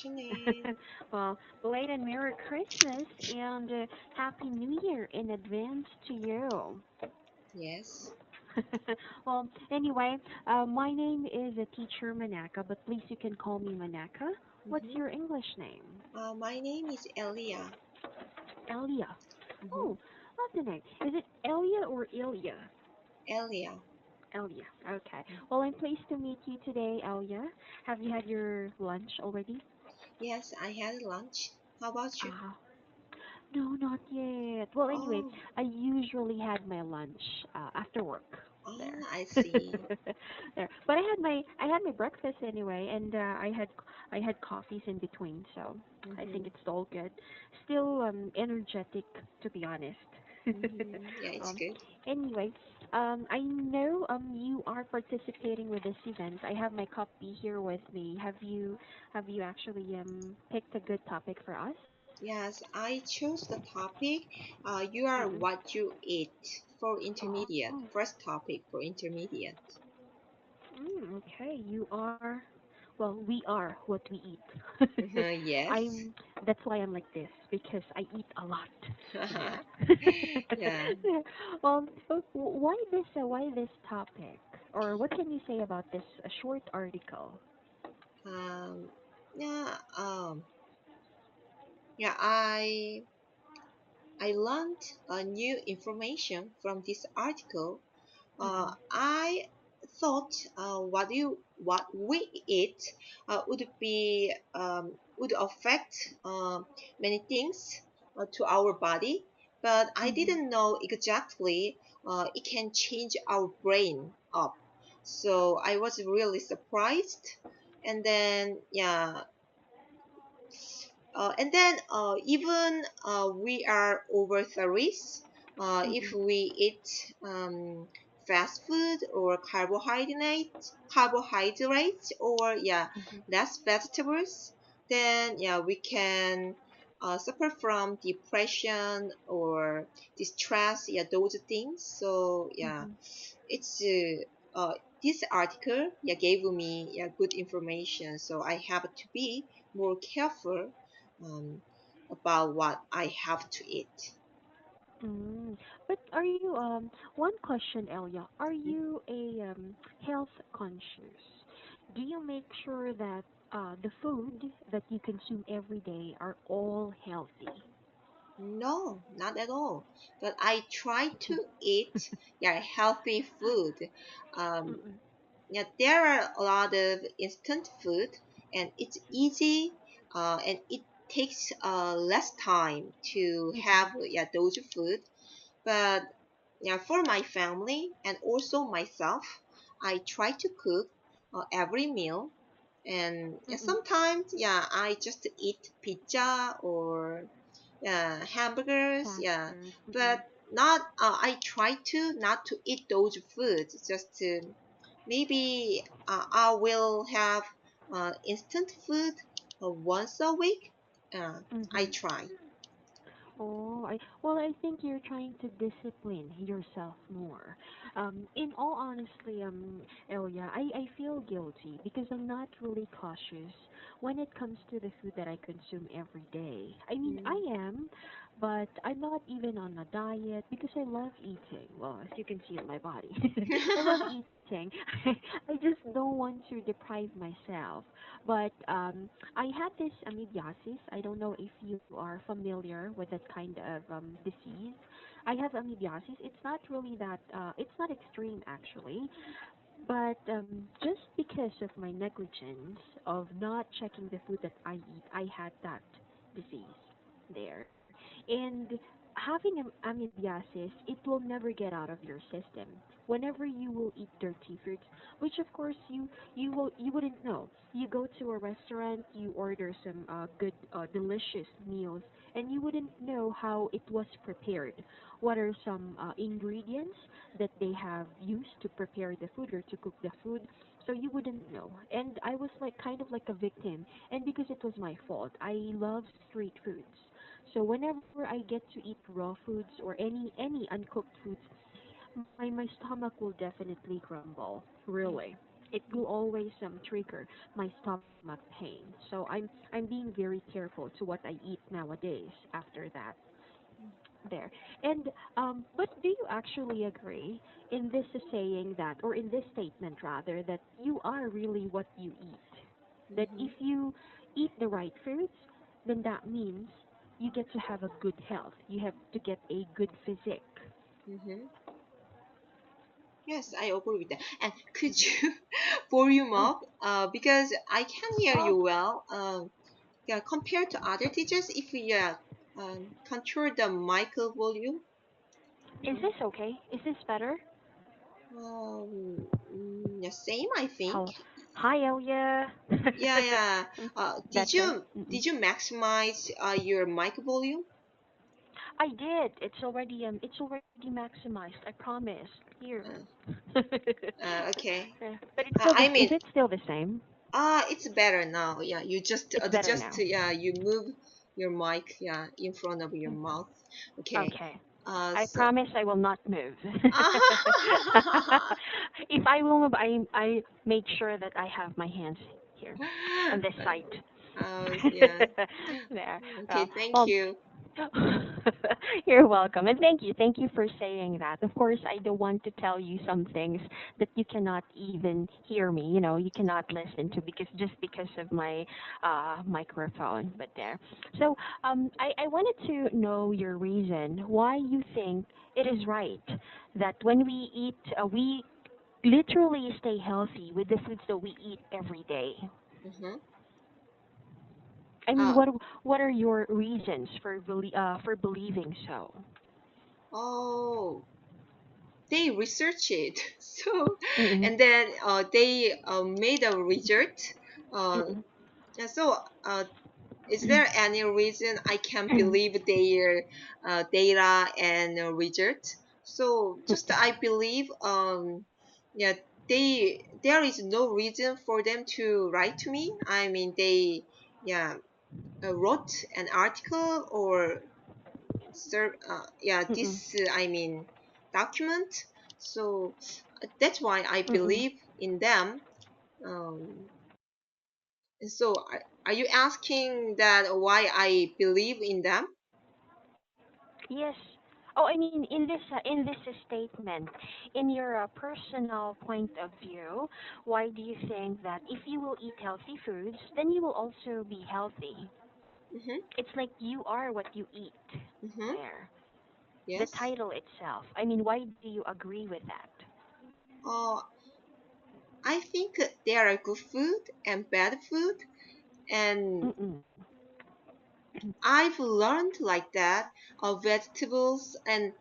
afternoon. Well, belated Merry Christmas and Happy New Year in advance to you. Yes. Well, anyway, my name is teacher Manaka, but please you can call me Manaka. What's Mm-hmm. your English name? My name is Elia. Elia. Mm-hmm. Oh, love the name. Is it Elia or Ilya? Elia. Elia. Okay. Well, I'm pleased to meet you today, Elia. Have you had your lunch already? Yes, I had lunch. How about you? Ah, no, not yet. Well, anyway, Oh, I usually had my lunch after work. There, I see. there. But I had my breakfast anyway, and I had coffees in between, so I think Mm-hmm. it's all good. Still energetic, to be honest. Mm-hmm. Yeah, it's um, good. anyway, I know you are participating with this event. I have my copy here with me. Have you actually picked a good topic for us? Yes, I chose the topic. You are Mm-mm. what you eat for intermediate. Oh, First topic for intermediate. okay. You are, well, we are what we eat. Yes. I'm. That's why I'm like this because I eat a lot. There. Yeah. There. Well, why this topic, or what can you say about this short article? Um, yeah. Yeah. I learned new information from this article. Mm-mm. I thought what we eat would affect many things to our body, but I Mm-hmm. didn't know exactly it can change our brain up. So I was really surprised, and then yeah, even we are over 30s, if Mm-mm. we eat fast food or carbohydrates or yeah, Mm-hmm. less vegetables, then yeah, we can suffer from depression or distress, yeah, those things. So yeah, Mm-hmm. it's this article yeah gave me yeah good information, so I have to be more careful um, about what I have to eat. Mm. But are you one question, Elia? Are Mhm. you a health conscious? Do you make sure that the food that you consume every day are all healthy? No, not at all. But I try to eat yeah healthy food. Um, Mm-mm. yeah, there are a lot of instant food, and it's easy, and it takes less time to Mm-mm. have yeah those food. But yeah, for my family and also myself, I try to cook every meal. And yeah, Mm-mm. sometimes, yeah, I just eat pizza or hamburgers. Fast Yeah, food. Mm-mm. but not. I try to not to eat those foods. Just to maybe I will have instant food once a week. I Mm-hmm. try. I think you're trying to discipline yourself more. In all honesty, Elia, I feel guilty because I'm not really cautious when it comes to the food that I consume every day. I mean, I Mm. am, but I'm not even on a diet because I love eating. Well, as you can see in my body, I love eating. I just don't want to deprive myself. But I had this amoebiasis. I don't know if you are familiar with that kind of disease. I have amoebiasis. It's not really that. It's not extreme actually, but just because of my negligence of not checking the food that I eat, I had that disease there. And having amoebiasis, it will never get out of your system. Whenever you will eat dirty foods, which of course you wouldn't know. You go to a restaurant, you order some good delicious meals, and you wouldn't know how it was prepared. What are some ingredients that they have used to prepare the food or to cook the food? So you wouldn't know. And I was like kind of like a victim. And because it was my fault, I love street foods. So whenever I get to eat raw foods or any uncooked foods, my stomach will definitely grumble. Really. it will always trigger my stomach pain. So I'm being very careful to what I eat nowadays after that there. And but do you actually agree in this saying that, or in this statement rather, that you are really what you eat? That Mm-hmm. if you eat the right foods, then that means you get to have a good health. You have to get a good physique. Mm-hmm. Yes, I agree with that. And could you volume Mm. up? Because I can hear Oh, you well. Yeah, compared to other teachers, if we control the mic volume. is Uh, this okay? Is this better? yeah, same, I think. Hello. Hi, Elia. Yeah, yeah. Better? Did you maximize your mic volume? I did. It's already maximized. I promise. Here. Uh, Yeah, okay. but it's still I this. Is mean, it still the same? it's better now. Yeah, you just It's better adjust. now. Yeah, you move your mic. Yeah, in front of your Mm. mouth. Okay. Okay. I So. promise I will not move. If I will move, I make sure that I have my hands here on this side. Yeah. There. Okay. Thank Well, you. you're welcome. And thank you. Thank you for saying that. Of course, I don't want to tell you some things that you cannot even hear me, you cannot listen to because just because of my microphone. But there. So, I wanted to know your reason why you think it is right that when we eat, we literally stay healthy with the foods that we eat every day. Mm-hmm. I mean, Uh, what are your reasons for believing so? oh, they research it. So, Mm-mm, and then they made a result. Uh, mm-mm, and so, is mm-mm, there any reason I can't believe their data and result? So, just I believe, yeah, there is no reason for them to write to me. I mean, they, yeah, wrote an article or yeah, mm-mm, this I mean document. So that's why I mm-mm. believe in them. um, so are you asking that why I believe in them? Yes. Oh, I mean, in this statement, in your personal point of view, why do you think that if you will eat healthy foods, then you will also be healthy? Mm-hmm. It's like you are what you eat. Mm-hmm. There. The Yes. title itself. I mean, why do you agree with that? uh, I think there are good food and bad food, and Mm-mm. I've learned like that. Vegetables and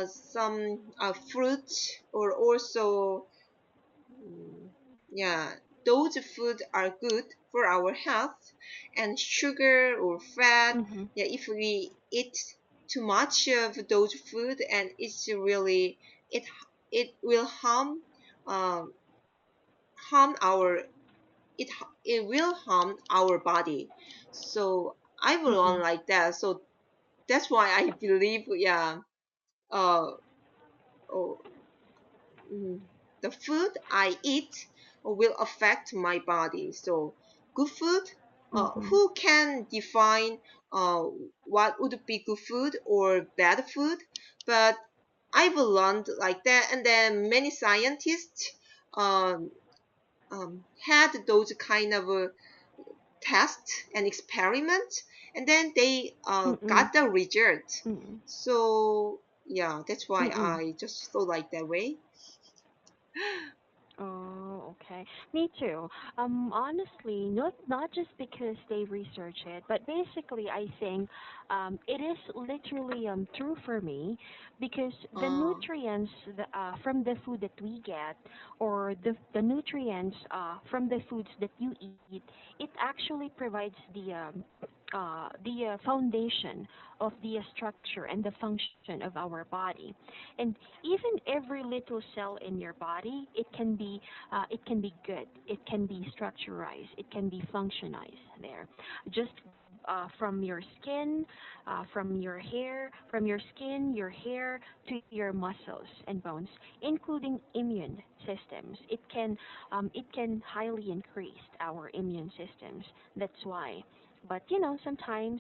some fruit, or also, Mm, yeah, those food are good for our health, and sugar or fat. Mm-hmm. Yeah, if we eat too much of those food, and it's really it it will um, harm our it will harm our body. So I will learn Mm-mm. like that. So that's why I believe, yeah, uh, oh, mm, the food I eat will affect my body. So good food, Mm-hmm. who can define uh, what would be good food or bad food? But I've learned like that, and then many scientists um, had those kind of tests and experiments, and then they Mm-mm. got the result. Mm-mm. So yeah, that's why Mm-mm. I just thought like that way. Oh, okay. Me too. Honestly, not just because they research it, but basically, I think it is literally true for me because the Uh, nutrients from the food that we get, or the nutrients from the foods that you eat, it actually provides the foundation of the structure and the function of our body. And even every little cell in your body, it can be good, it can be structurized, it can be functionized there, just from your skin, from your hair, from your skin, your hair to your muscles and bones, including immune systems. It can highly increase our immune systems. That's why. But sometimes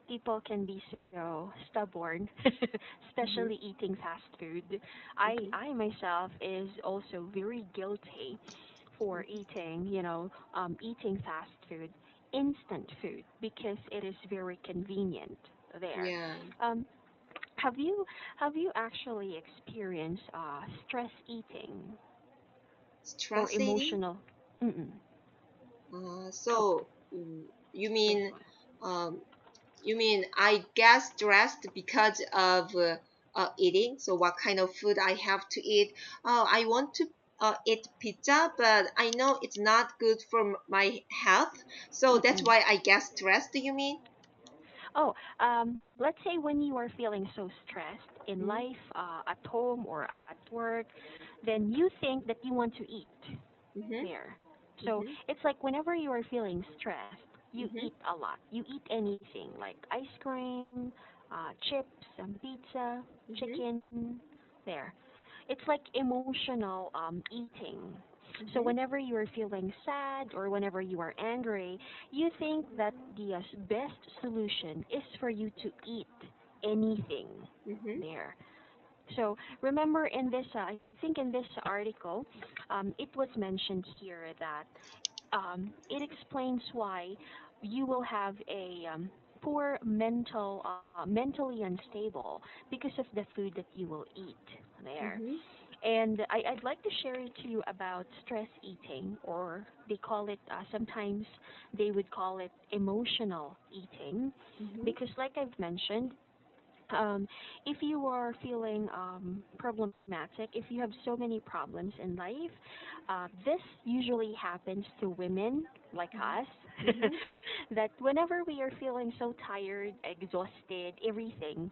people can be so stubborn, especially Mhm. eating fast food. I Mhm. I myself is also very guilty for Mhm. eating fast food, instant food, because it is very convenient there. Yeah. Um, have you have you actually experienced stress eating or Stress eating. emotional? Mm-mm. Oh, So you this mean, one. um, I get stressed because of eating? So what kind of food I have to eat? Oh, I want to eat pizza, but I know it's not good for my health. So that's Mm-mm. why I get stressed. You mean? Oh, let's say when you are feeling so stressed in Mm-hmm. life, at home or at work, then you think that you want to eat Mm-hmm. there. So Mm-hmm. it's like whenever you are feeling stressed, you Mm-hmm. eat a lot. You eat anything like ice cream, chips, some pizza, Mm-hmm. chicken. There. It's like emotional eating. So Mm-hmm. whenever you are feeling sad or whenever you are angry, you think that the best solution is for you to eat anything Mm-hmm. there. So remember in this, I think in this article, it was mentioned here that it explains why you will have a poor mentally unstable because of the food that you will eat there. Mm-hmm. And I'd like to share to you about stress eating, or they call it, sometimes they would call it emotional eating, Mm-hmm. because, like I've mentioned, um, if you are feeling problematic, if you have so many problems in life, this usually happens to women like us, Mm-hmm. that whenever we are feeling so tired, exhausted, everything,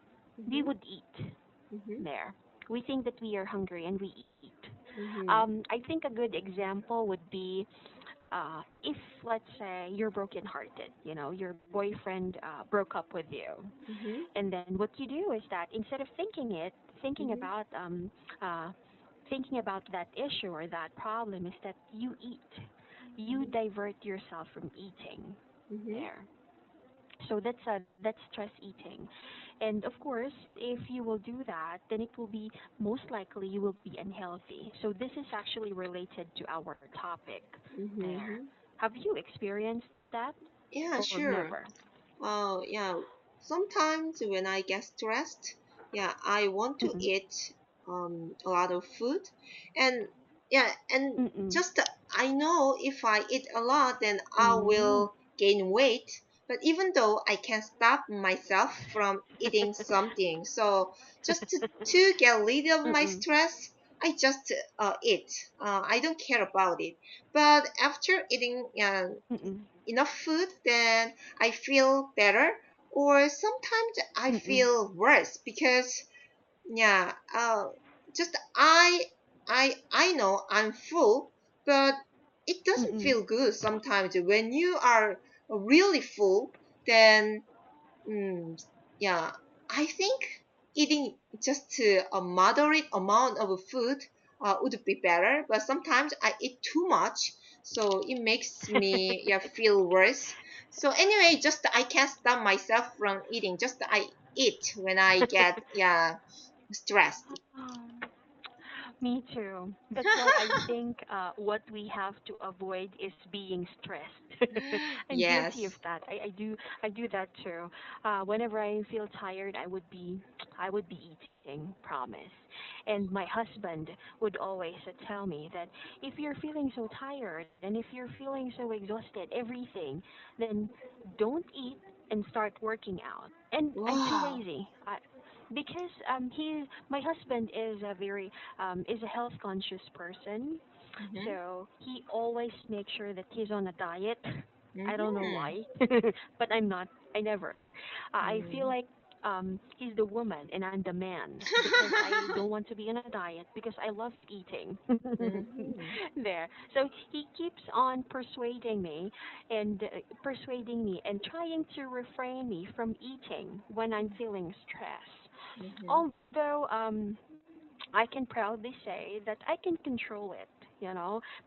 we Mm-hmm. would eat Mm-hmm. there. We think that we are hungry and we eat. Mm-hmm. I think a good example would be if, let's say, you're brokenhearted, your boyfriend broke up with you, Mm-hmm. and then what you do is that instead of thinking Mm-hmm. uh, thinking about that issue or that problem, is that you eat, you Mm-hmm. divert yourself from eating Mm-hmm. there. So that's stress eating. And of course, if you will do that, then it will be most likely you will be unhealthy. So this is actually related to our topic there. Mm-hmm. Have you experienced that Yeah, or never? sure. Oh, yeah. Sometimes when I get stressed, yeah, I want to Mm-mm. eat a lot of food, and yeah, and Mm-mm. just I know if I eat a lot, then I Mm. will gain weight. But even though I can stop myself from eating something, so just to get rid of my Mm-mm. stress, I just eat. I don't care about it. But after eating Mm-mm. enough food, then I feel better. Or sometimes I Mm-mm. feel worse because yeah, just I know I'm full, but it doesn't Mm-mm. feel good sometimes when you are really full. Then Mm, yeah, I think eating just a moderate amount of food would be better. But sometimes I eat too much, so it makes me feel worse. So anyway, just I can't stop myself from eating. Just I eat when I get stressed. Me too. That's why I think what we have to avoid is being stressed. I'm guilty of Yes. that. I do that too. Whenever I feel tired, I would be eating. Promise. And my husband would always tell me that if you're feeling so tired and if you're feeling so exhausted, everything, then don't eat and start working out. And I'm too Wow. lazy. Because my husband is a health conscious person, Mhm. so he always makes sure that he's on a diet. I don't know Mhm. why, but I'm not. I never. I feel Mhm. like he's the woman and I'm the man because I don't want to be on a diet because I love eating. Mhm. There. So he keeps on persuading me and trying to refrain me from eating when I'm feeling stress. Mhm. Although I can proudly say that I can control it,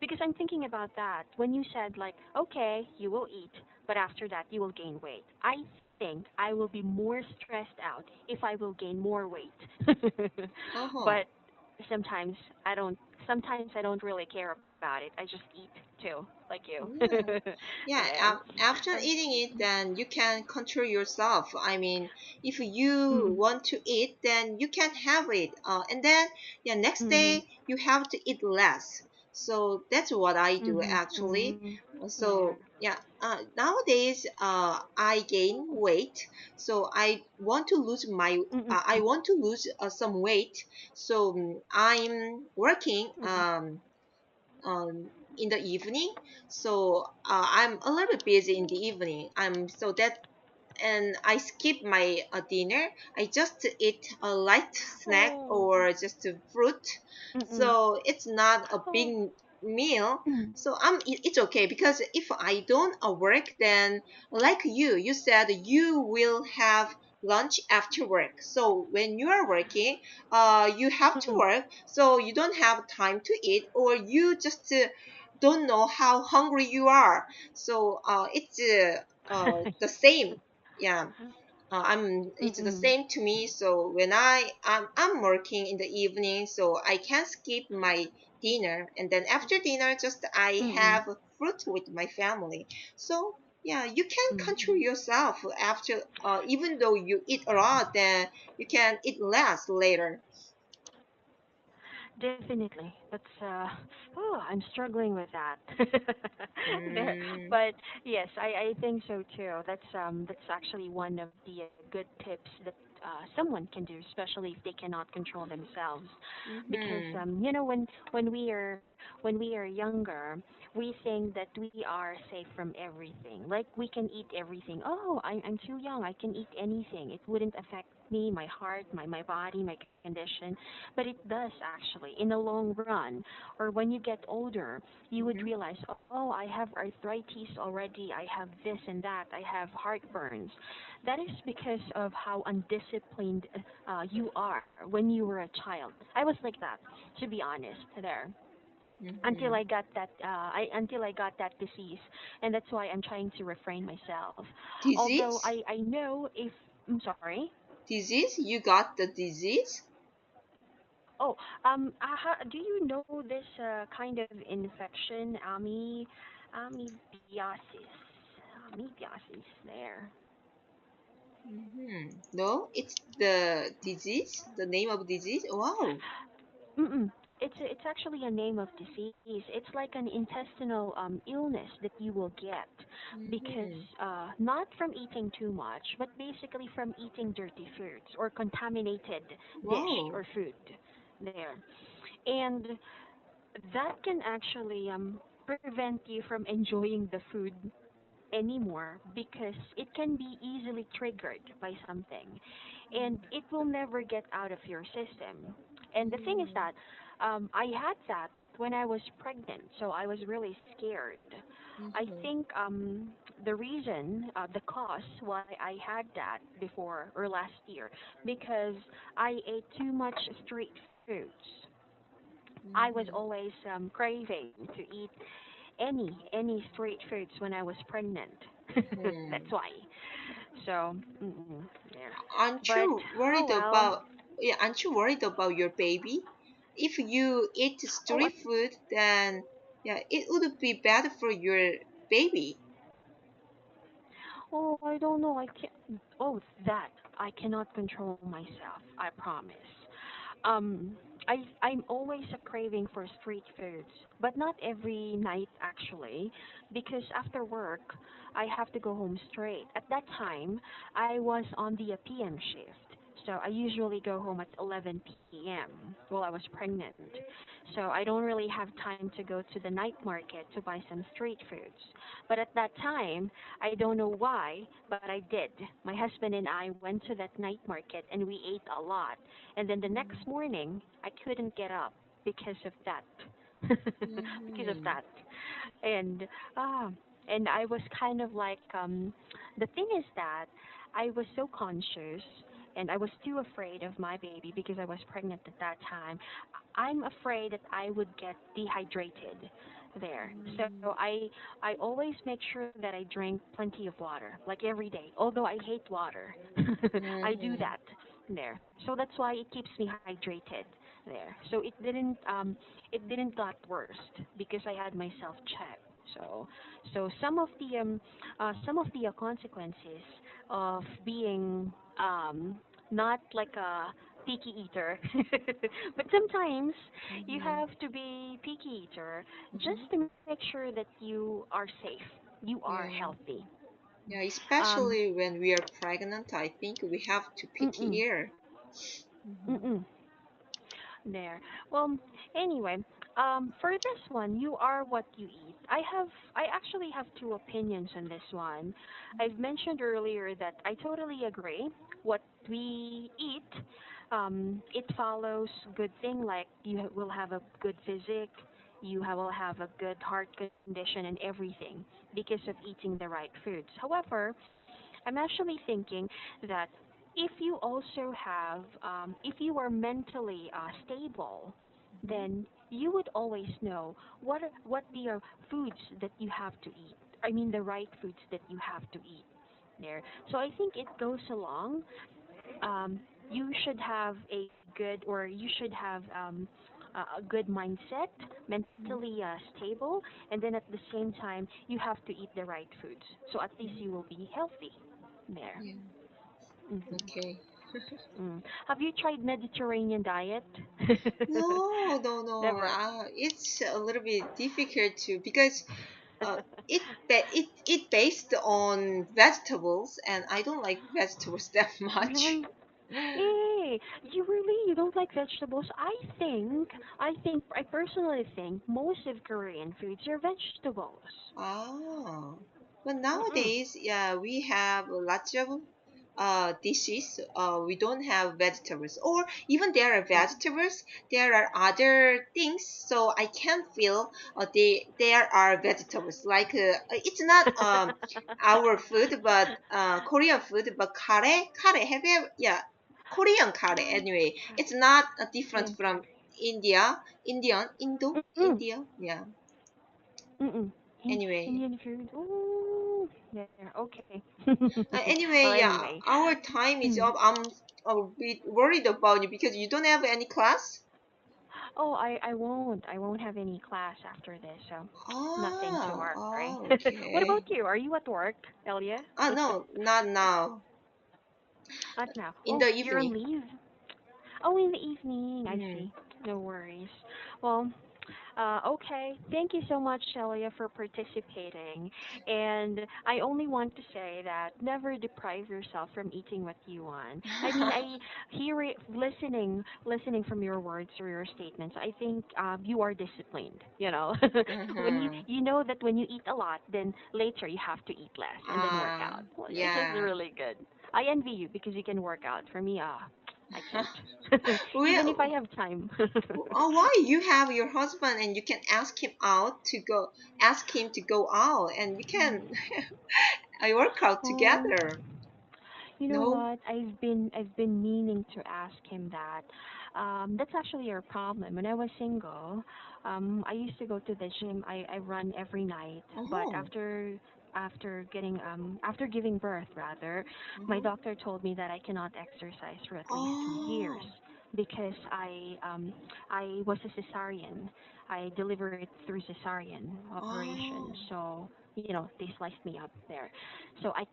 because I'm thinking about that. When you said, like, okay, you will eat, but after that you will gain weight. I think I will be more stressed out if I will gain more weight. But Oh. sometimes I don't sometimes I don't really care about it. I just eat too, like you. Yeah. Yeah, There. after Um, eating it, then you can control yourself. I mean, if you mm, want to eat, then you can have it. And then, yeah, next mm, day you have to eat less. So that's what I do mm, actually. mm, there. So yeah, nowadays, I gain weight. So I Mm, want to lose some weight. So I'm working mm, in the evening. So I'm a little bit busy in the evening. So that and I skip my dinner. I just eat a light snack oh. or just a fruit. Mm-mm. So it's not a big Oh. meal. Mm. So it's okay because if I don't work, then like you said you will have lunch after work. So when you are working, you have to Mm-mm. work. So you don't have time to eat, or you just don't know how hungry you are. So it's the same. Yeah, it's the Mm-mm. same to me. So when I'm working in the evening, so I can skip my dinner, and then after dinner just I Mm-mm. have fruit with my family. So yeah, you can control Mm-mm. yourself after, even though you eat a lot, then you can eat less later. Definitely. I'm struggling with that. There. Mm, But yes, I think so too. That's actually one of the good tips that someone can do, especially if they cannot control themselves. Because mm-hmm, when we are younger, we think that we are safe from everything. Like we can eat everything. Oh, I'm too young. I can eat anything. It wouldn't affect me, my heart, my body, my condition. But it does actually in the long run. Or when you get older, you would mm-hmm, realize, oh, I have arthritis already. I have this and that. I have heartburns. That is because of how undisciplined you are when you were a child. I was like that, to be honest. There until mm-hmm. I got that disease, and that's why I'm trying to refrain myself. Although Disease? I know if I'm sorry. Disease? You got the disease? Oh, do you know this kind of infection, amoebiasis? Amoebiasis, there. No, it's the disease, the name of disease. Wow. Mm-mm. It's actually a name of disease. It's like an intestinal illness that you will get because Mm-hmm. not from eating too much, but basically from eating dirty foods or contaminated dish Wow. or food. There, and that can actually prevent you from enjoying the food anymore because it can be easily triggered by something and it will never get out of your system. And the thing is Mm-hmm. that I had that when I was pregnant, so I was really scared. I Mm-hmm. think the cause why I had that before or last year, because I ate too much street foods. I was Mm-hmm. always craving to eat any street foods when I was pregnant. That's Hmm. why. So, yeah. Aren't But you oh worried well. about, yeah, aren't you worried about your baby? If you eat Oh, street food, then yeah, it would be bad for your baby. oh, I don't know. I can't. Oh, that I cannot control myself. I promise. Um, I'm always a craving for street foods, but not every night actually, because after work I have to go home straight. At that time, I was on the PM shift, So I usually go home at 11 p.m. while I was pregnant. So I don't really have time to go to the night market to buy some street foods. But at that time, I don't know why, but I did. My husband and I went to that night market and we ate a lot. And then the next Mm-hmm. morning, I couldn't get up because of that. Because of Mm-hmm. that. And ah, and I was kind of like the thing is that I was so conscious and I was too afraid of my baby because I was pregnant at that time. I'm afraid that I would get dehydrated there. So I always make sure that I drink plenty of water, like every day. Although I hate water, I do Mm-hmm. that there. So that's why it keeps me hydrated there. So it didn't got worse because I had myself checked. So some of the consequences of being not like a picky eater, but sometimes you Mm-hmm. have to be picky eater just Mm-hmm. to make sure that you are safe, you are Yeah. healthy. Yeah, Um, especially when we are pregnant, I think we have to picky mm-mm, ear. Mm-hmm. mm-mm. There. Well, anyway, for this one, you are what you eat. I actually have two opinions on this one. I've mentioned earlier that I totally agree. What we eat, it follows good thing like will have a good physique, will have a good heart condition and everything because of eating the right foods. However, I'm actually thinking that if you also have, if you are mentally stable, Mm-hmm. then you would always know what the foods that you have to eat. I mean, the right foods that you have to eat there. So I think it goes along. Um, you should have a good, or you should have a good mindset, mentally stable, and then at the same time, you have to eat the right foods. So at least you Mm-hmm. will be healthy there. Yeah. Hmm. Okay. Have you tried Mediterranean diet? No, no, no. Never. It's a little bit difficult to because uh, it based on vegetables, and I don't like vegetables that much. Really? Hey, you don't like vegetables? I personally think most of Korean foods are vegetables. Ah, but Mm-mm. nowadays, yeah, we have lots of dishes. We don't have vegetables, or even there are Mm. vegetables. There are other things, so I can feel there are vegetables. Like it's not our food, but Korean food, but kare. Have you? Yeah, Korean kare. Um, Anyway, it's not different Korean from curry. Mm-mm. India. Yeah. Mm-mm. Anyway. Indian food. Ooh. Yeah, okay. Well, Anyway, yeah, anyway. our time is Mm. up. I'm a bit worried about you because you don't have any class. Oh, I won't have any class after this, so nothing to worry. What about Okay. you? Are you at work, Elia? No, not now. Not now. In Oh, the you're on evening. leave. Oh, in the evening. I Mm. see. No worries. Well, okay. Thank you so much, Celia, for participating. And I only want to say that never deprive yourself from eating what you want. I mean, I hear it listening from your words or your statements. I think you are disciplined. You know, when Mm-hmm. you know that when you eat a lot, then later you have to eat less and then work out. Well, it's just Yeah. really good. I envy you because you can work out. For me, I can't. Even if I Well, have time. why you have your husband and you can ask him to go out, and we can work out Oh, together. you know No. what? I've been meaning to ask him that. That's actually our problem. When I was single, I used to go to the gym. I run every night, but Oh. after giving birth rather, my Uh-huh. doctor told me that I cannot exercise for at least 2 years Oh. because I was a cesarean. I delivered through cesarean operation, Oh. so they sliced me up there, so I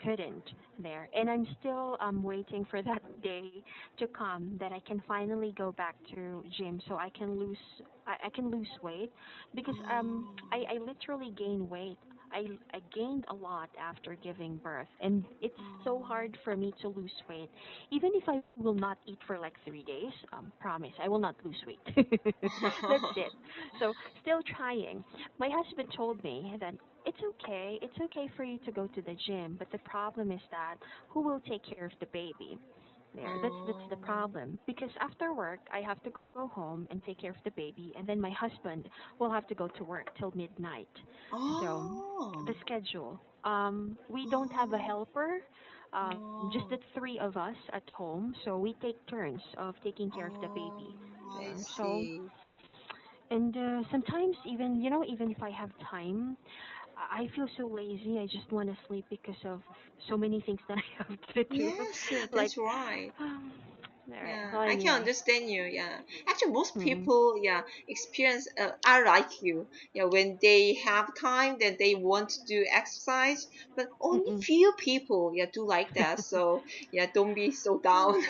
couldn't there, and I'm still waiting for that day to come that I can finally go back to gym so I can lose weight because Oh. I literally gain weight I gained a lot after giving birth, and it's so Oh, hard for me to lose weight. Even if I will not eat for like 3 days, promise I will not lose weight. That's it. So still trying. My husband told me that it's okay for you to go to the gym, but the problem is that who will take care of the baby? There, that's the oh, problem. Because after work, I have to go home and take care of the baby, and then my husband will have to go to work till midnight. So the oh, schedule. We don't have a oh, helper. Just the oh, three of us at home, so we take turns of taking care of the oh, baby. I There. So, see. and sometimes even even if I have time, I feel so lazy. I just want to sleep because of so many things that I have to do. Yes, Like, that's right. um, all right. Yeah, Well, I can anyway. understand you. Yeah, actually, most Hmm. people, yeah, experience are like you. Yeah, when they have time, then they want to do exercise, but only Mm-mm. few people, yeah, do like that. So, yeah, don't be so down.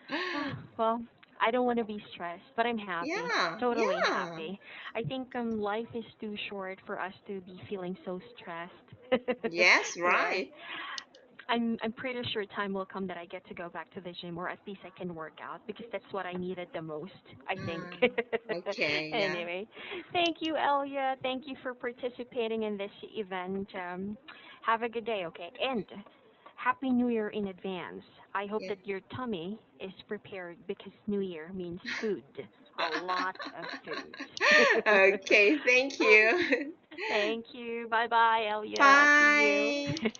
Oh, oh, well, I don't want to be stressed, but I'm happy. Yeah, Totally yeah. happy. I think life is too short for us to be feeling so stressed. Yes, There. right. I'm pretty sure time will come that I get to go back to the gym, or at least I can work out because that's what I needed the most, I think. Okay, yeah. Anyway, thank you, Elia. Thank you for participating in this event. Have a good day, okay? And Happy New Year in advance. I hope Yeah. that your tummy is prepared because New Year means food. A lot of food. Okay, thank you. Thank you. Bye bye, Elia. See you. Bye.